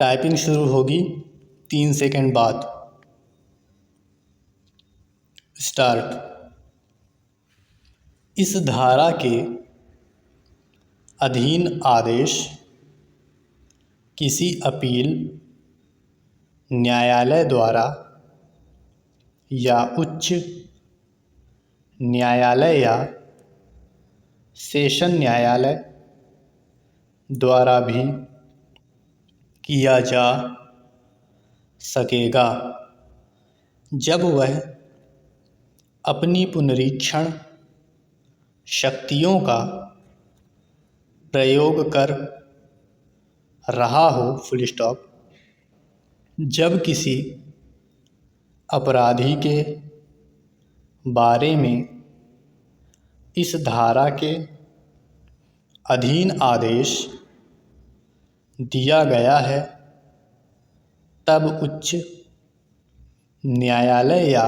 Typing शुरू होगी 3 second बाद। स्टार्ट। इस धारा के अधीन आदेश किसी अपील न्यायालय द्वारा या उच्च न्यायालय या सेशन न्यायालय द्वारा भी किया जा सकेगा जब वह अपनी पुनरीक्षण शक्तियों का प्रयोग कर रहा हो। Full stop. जब किसी अपराधी के बारे में इस धारा के अधीन आदेश दिया गया है तब उच्च न्यायालय या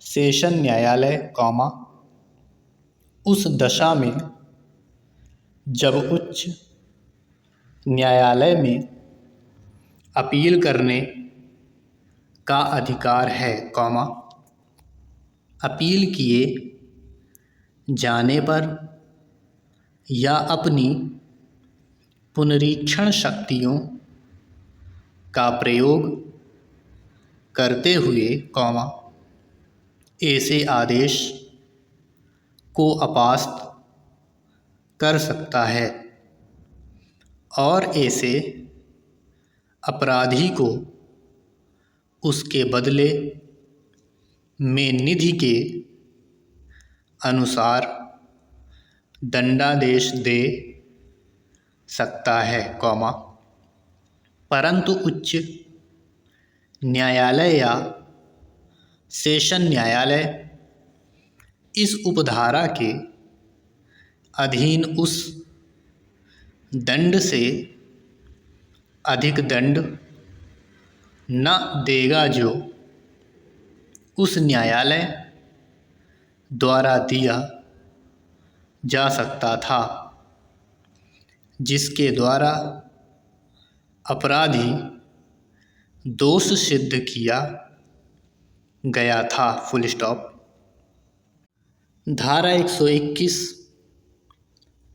सेशन न्यायालय उस दशा में जब उच्च न्यायालय में अपील करने का अधिकार है, अपील किए जाने पर या अपनी पुनरीक्षण शक्तियों का प्रयोग करते हुए, ऐसे आदेश को अपास्त कर सकता है और ऐसे अपराधी को उसके बदले में निधि के अनुसार दंडादेश दे सकता है, परंतु उच्च न्यायालय या सेशन न्यायालय इस उपधारा के अधीन उस दंड से अधिक दंड न देगा जो उस न्यायालय द्वारा दिया जा सकता था जिसके द्वारा अपराधी दोष सिद्ध किया गया था। Full stop. धारा 121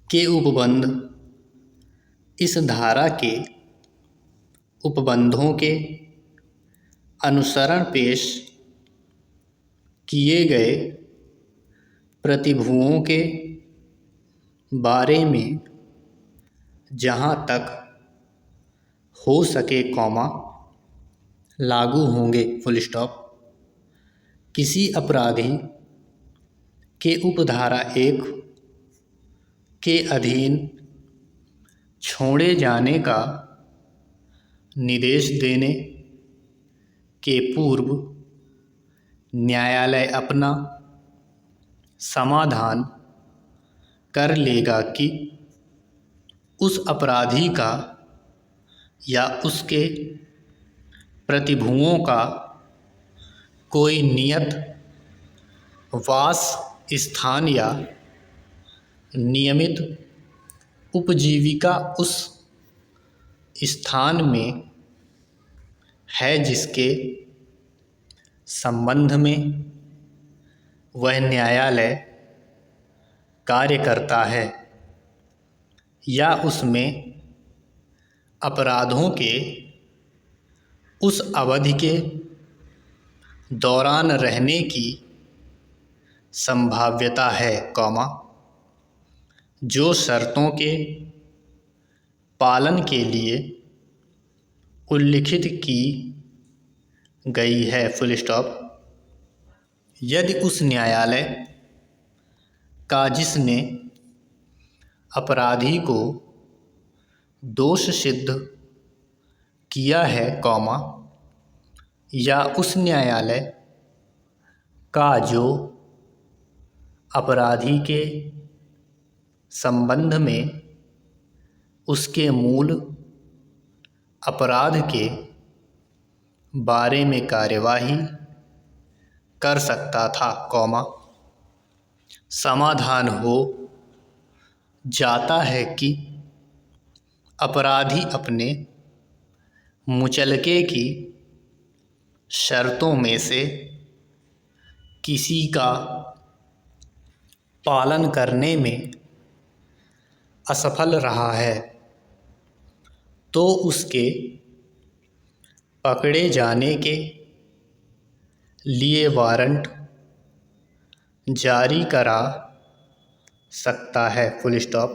के उपबंध इस धारा के उपबंधों के अनुसरण पेश किए गए प्रतिभूओं के बारे में जहाँ तक हो सके, लागू होंगे। Full stop. किसी अपराधी के उपधारा 1 के अधीन छोड़े जाने का निर्देश देने के पूर्व न्यायालय अपना समाधान कर लेगा कि उस अपराधी का या उसके प्रतिभूओं का कोई नियत वास स्थान या नियमित उपजीविका उस स्थान में है जिसके संबंध में वह न्यायालय कार्य करता है या उसमें अपराधों के उस अवधि के दौरान रहने की संभाव्यता है, जो शर्तों के पालन के लिए उल्लिखित की गई है। Full stop. यदि उस न्यायालय का जिसने अपराधी को दोष सिद्ध किया है, या उस न्यायालय का जो अपराधी के संबंध में उसके मूल अपराध के बारे में कार्यवाही कर सकता था, समाधान हो जाता है कि अपराधी अपने मुचलके की शर्तों में से किसी का पालन करने में असफल रहा है तो उसके पकड़े जाने के लिए वारंट जारी करा सकता है। Full stop.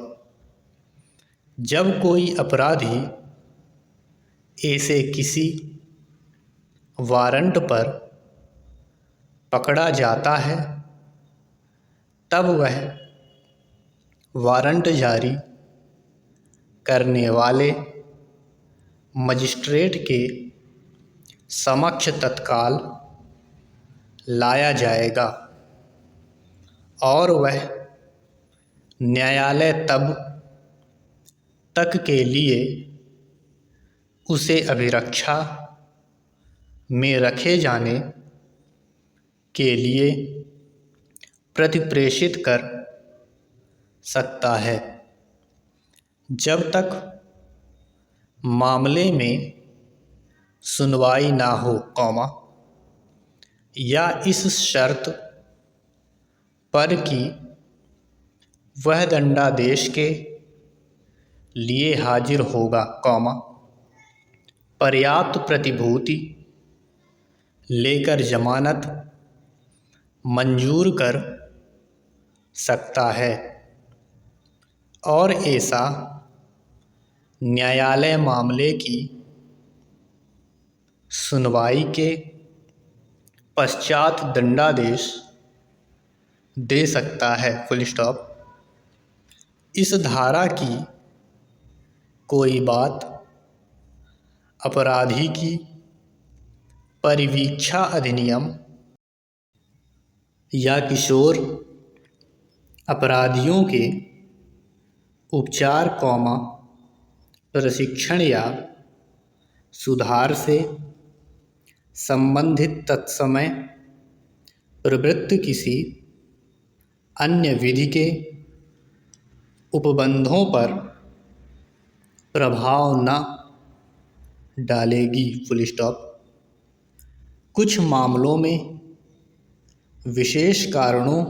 जब कोई अपराधी ऐसे किसी वारंट पर पकड़ा जाता है तब वह वारंट जारी करने वाले मजिस्ट्रेट के समक्ष तत्काल लाया जाएगा और वह न्यायालय तब तक के लिए उसे अभिरक्षा में रखे जाने के लिए प्रतिप्रेषित कर सकता है जब तक मामले में सुनवाई ना हो, या इस शर्त पर कि वह दंडादेश के लिए हाजिर होगा, पर्याप्त प्रतिभूति लेकर जमानत मंजूर कर सकता है और ऐसा न्यायालय मामले की सुनवाई के पश्चात दंडादेश दे सकता है। Full stop. इस धारा की कोई बात अपराधी की परिवीक्षा अधिनियम या किशोर अपराधियों के उपचार, प्रशिक्षण या सुधार से संबंधित तत्समय प्रवृत्त किसी अन्य विधि के उपबंधों पर प्रभाव न डालेगी। Full stop. कुछ मामलों में विशेष कारणों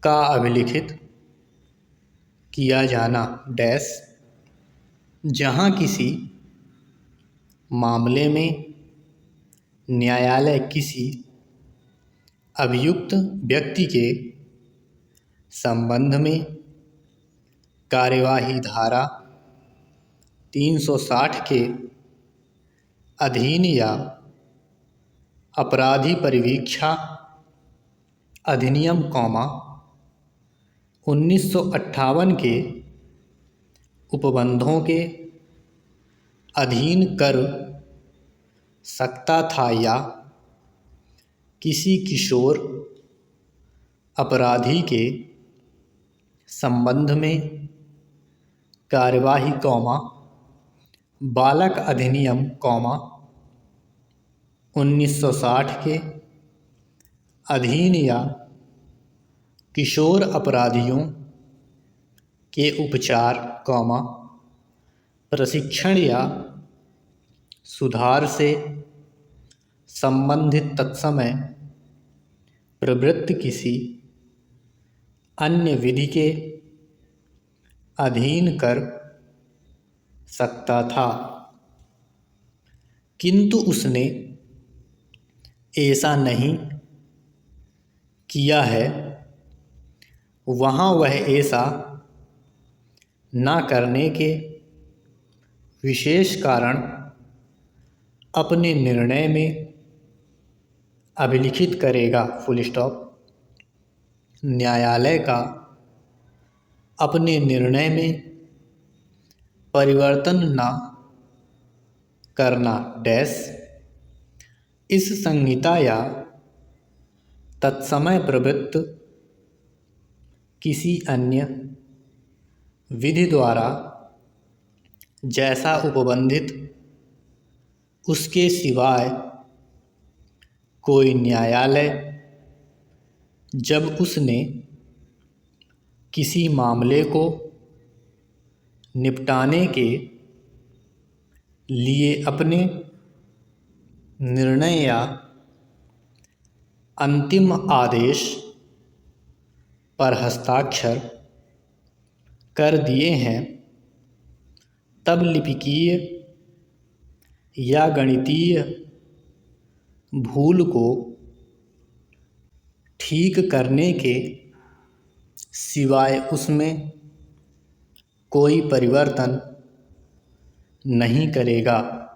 का अभिलिखित किया जाना जहां किसी मामले में न्यायालय किसी अभियुक्त व्यक्ति के संबंध में कार्यवाही धारा 360 के अधीन या अपराधी परिवीक्षा अधिनियम, 1958 के उपबंधों के अधीन कर सकता था या किसी किशोर अपराधी के संबंध में कार्यवाही, बालक अधिनियम, 1960 के अधीन या किशोर अपराधियों के उपचार, प्रशिक्षण या सुधार से संबंधित तत्समय प्रवृत्त किसी अन्य विधि के अधीन कर सकता था, किंतु उसने ऐसा नहीं किया है। वहाँ वह ऐसा ना करने के विशेष कारण अपने निर्णय में अभिलिखित करेगा। Full stop. न्यायालय का अपने निर्णय में परिवर्तन न करना इस संहिता या तत्समय प्रवृत्त किसी अन्य विधि द्वारा जैसा उपबंधित उसके सिवाय कोई न्यायालय जब उसने किसी मामले को निपटाने के लिए अपने निर्णय या अंतिम आदेश पर हस्ताक्षर कर दिए हैं, तब लिपिकीय या गणितीय भूल को ठीक करने के सिवाय उसमें कोई परिवर्तन नहीं करेगा।